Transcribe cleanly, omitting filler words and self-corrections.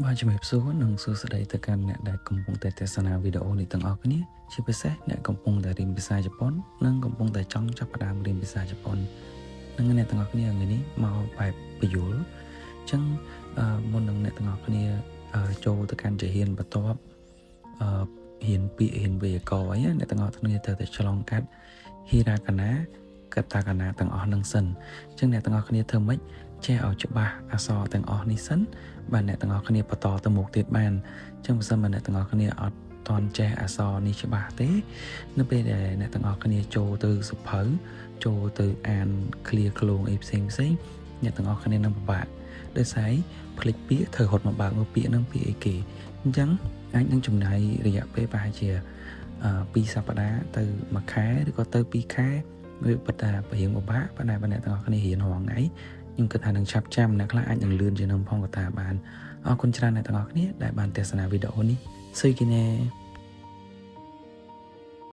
បាទជំរាបសួរនិងសួស្តីទៅកាន់អ្នកដែលកំពុងតែទស្សនាវីដេអូនេះទាំងអស់គ្នាជាពិសេសអ្នកកំពុងតែរៀនភាសាជប៉ុននិងកំពុងតែចង់ចាប់ផ្ដើមរៀនភាសាជប៉ុននិងអ្នកទាំងអស់គ្នាថ្ងៃនេះមកបែបបញ្យលអញ្ចឹងមុននឹងអ្នកទាំងអស់គ្នាចូលទៅកាន់ជាហ៊ានបន្ទាប់ហ៊ានពាក្យហ៊ានវេយ្យាករណ៍អីអ្នកទាំងអស់គ្នាត្រូវតែឆ្លងកាត់ Hiragana កតាកាណាទាំងអស់នឹងសិនអញ្ចឹងអ្នកទាំងអស់គ្នាធ្វើម៉េចចេះឲ្យច្បាស់អក្សរទាំងអស់នេះសិនបាទអ្នកទាំងអស់គ្នាបន្តទៅមុខទៀតបានអញ្ចឹងបើសិនបើអ្នកទាំងអស់គ្នាអត់តន់ចេះអក្សរនេះច្បាស់ទេនៅពេលដែលអ្នកទាំងអស់គ្នាចូលទៅសភៅចូលទៅអាន clear ខ្លងអីផ្សេងអ្នកទាំងអស់គ្នានឹងពិបាកដោយសារផ្លេចពាក្យធ្វើរត់មកបើកមើលពាក្យនឹងពាក្យអីគេអញ្ចឹងអាចនឹងចំណាយរយៈពេលប្រហែលជា2សប្តាហ៍ទៅ1ខែឬក៏ទៅ2ខែវាពិតថាបរៀងពិបាកប៉ុន្តែបើអ្នកទាំងអស់គ្នារៀនរាល់ថ្ងៃខ្ញុំគិតថានឹងឆាប់ចាំអ្នកខ្លះអាចនឹងលឿនជាងនឹងផងក៏ថាបានអរគុណច្រើនអ្នកទាំងអស់គ្នាដែលបានទស្សនាវីដេអូនេះស៊ុយគីណែ